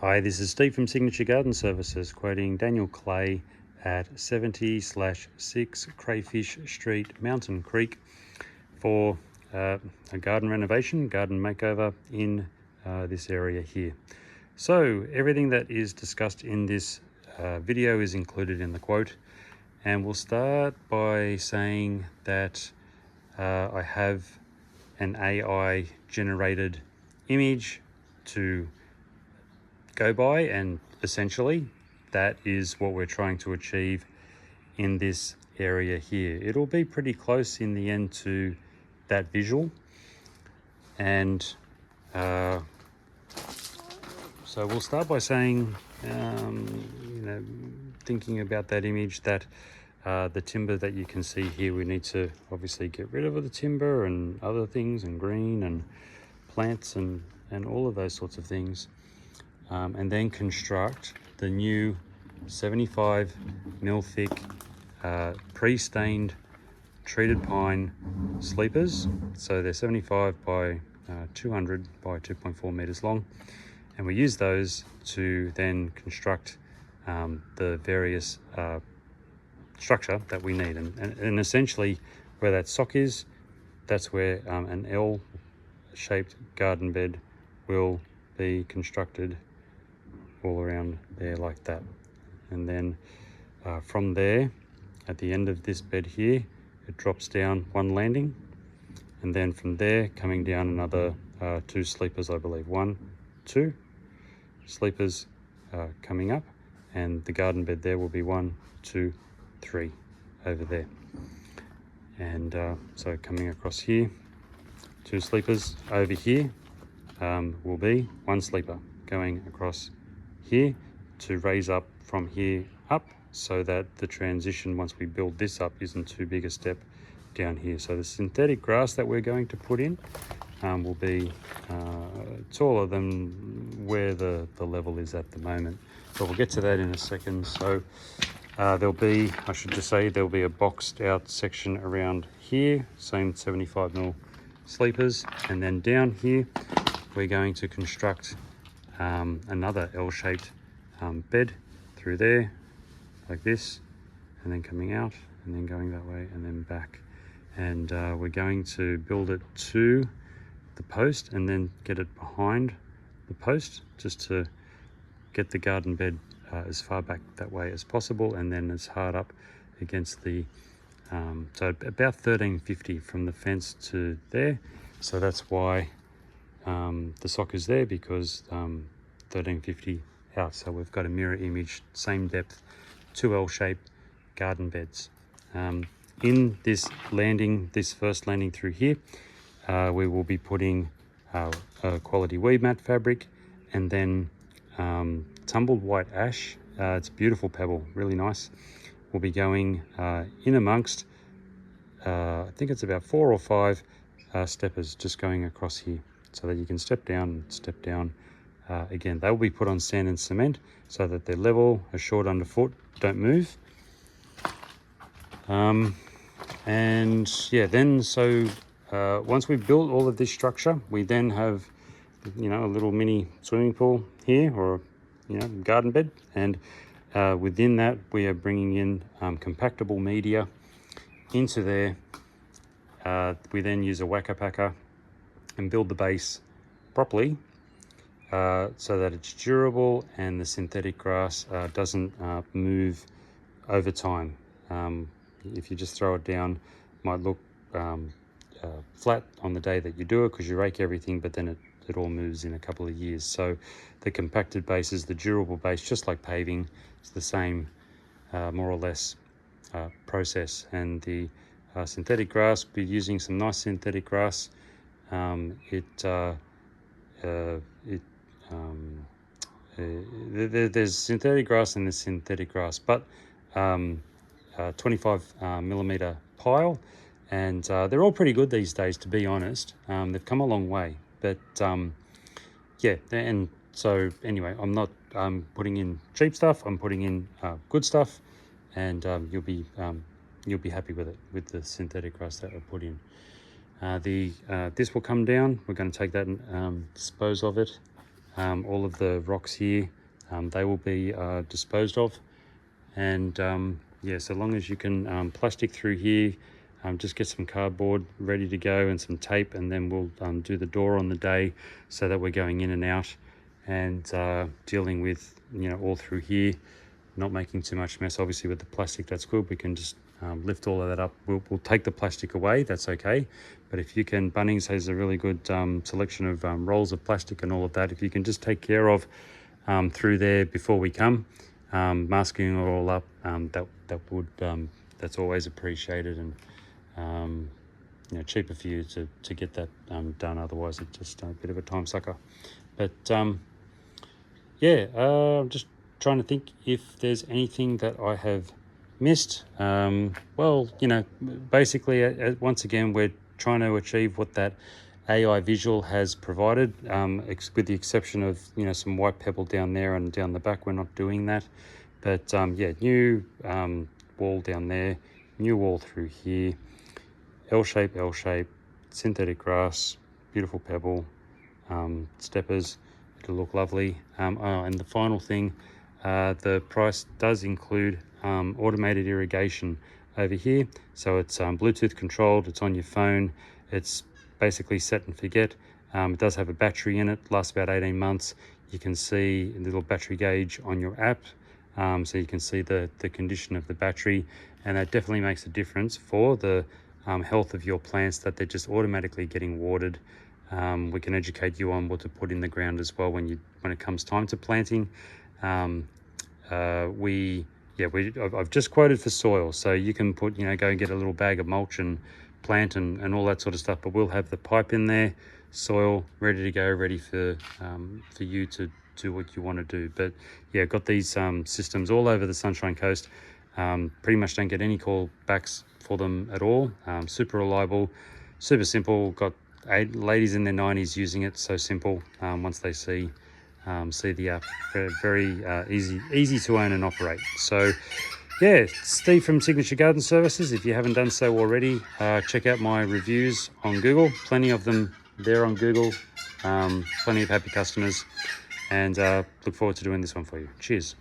Hi, this is Steve from Signature Garden Services, quoting Daniel Clay at 70/6 Crayfish Street, Mountain Creek, for a garden renovation, garden makeover in this area here. So everything that is discussed in this video is included in the quote, and we'll start by saying that I have an AI generated image to go by, and essentially that is what we're trying to achieve in this area here. It'll be pretty close in the end to that visual, and so we'll start by saying, thinking about that image, that the timber that you can see here, we need to obviously get rid of the timber and other things, and green and plants and all of those sorts of things. And then construct the new 75 mil thick pre-stained treated pine sleepers. So they're 75 by 200 by 2.4 meters long, and we use those to then construct the various structure that we need. And essentially where that sock is, that's where an L-shaped garden bed will be constructed all around there like that. And then from there, at the end of this bed here, it drops down one landing, and then from there coming down another 2 sleepers, I believe. 1, 2 sleepers coming up, and the garden bed there will be 1, 2, 3 over there. And so coming across here, 2 sleepers over here will be 1 sleeper going across here to raise up from here up, so that the transition, once we build this up, isn't too big a step down here. So the synthetic grass that we're going to put in will be taller than where the level is at the moment, but we'll get to that in a second. So there'll be, I should just say, there'll be a boxed out section around here, same 75 mil sleepers, and then down here we're going to construct another L-shaped bed through there like this, and then coming out and then going that way and then back. And we're going to build it to the post and then get it behind the post, just to get the garden bed as far back that way as possible, and then as hard up against the so about 1350 from the fence to there. So that's why the sock is there, because 1350 out. So we've got a mirror image, same depth, 2 L-shaped garden beds. In this landing, this first landing through here, we will be putting a quality weed mat fabric, and then tumbled white ash. It's a beautiful pebble, really nice. We'll be going in amongst, I think it's about 4 or 5 steppers just going across here, so that you can step down and step down. Again, they will be put on sand and cement so that they're level, are short underfoot, don't move. And yeah, then so once we've built all of this structure, we then have, a little mini swimming pool here, or garden bed, and within that we are bringing in compactable media into there. We then use a whacker packer and build the base properly, so that it's durable and the synthetic grass doesn't move over time. If you just throw it down, it might look flat on the day that you do it, because you rake everything, but then it all moves in a couple of years. So the compacted base is the durable base, just like paving. It's the same more or less process. And the synthetic grass, we're using some nice synthetic grass. There's synthetic grass and there's synthetic grass, but 25 millimeter pile, and they're all pretty good these days, to be honest. They've come a long way, but yeah. And so anyway, I'm putting in cheap stuff, I'm putting in good stuff, and you'll be happy with it, with the synthetic grass that I put in. This will come down. We're going to take that and dispose of it all of the rocks here, they will be disposed of. And yeah, so long as you can plastic through here, just get some cardboard ready to go and some tape, and then we'll do the door on the day so that we're going in and out and dealing with, you know, all through here, not making too much mess. Obviously with the plastic, that's good. We can just lift all of that up. We'll take the plastic away, that's okay. But if you can, Bunnings has a really good selection of rolls of plastic and all of that. If you can just take care of through there before we come, masking it all up, that's always appreciated, and you know, cheaper for you to get that done. Otherwise it's just a bit of a time sucker. But yeah, I'm just trying to think if there's anything that I have missed. Well, you know, basically once again, we're trying to achieve what that AI visual has provided, with the exception of, you know, some white pebble down there and down the back. We're not doing that. But yeah, new wall down there, new wall through here, L shape, synthetic grass, beautiful pebble, steppers. It'll look lovely. And the final thing, the price does include automated irrigation over here. So it's Bluetooth controlled, it's on your phone, it's basically set and forget. It does have a battery in it, lasts about 18 months. You can see a little battery gauge on your app, so you can see the condition of the battery, and that definitely makes a difference for the health of your plants, that they're just automatically getting watered. We can educate you on what to put in the ground as well when it comes time to planting. I've just quoted for soil, so you can put, you know, go and get a little bag of mulch and plant and all that sort of stuff, but we'll have the pipe in there, soil ready to go, ready for you to do what you want to do. But yeah, got these systems all over the Sunshine Coast. Pretty much don't get any call backs for them at all. Super reliable, super simple. Got 8 ladies in their 90s using it. So simple. Once they see the app, very easy to own and operate. So yeah, Steve from Signature Garden Services. If you haven't done so already, check out my reviews on Google. Plenty of them there on Google. Plenty of happy customers, and look forward to doing this one for you. Cheers.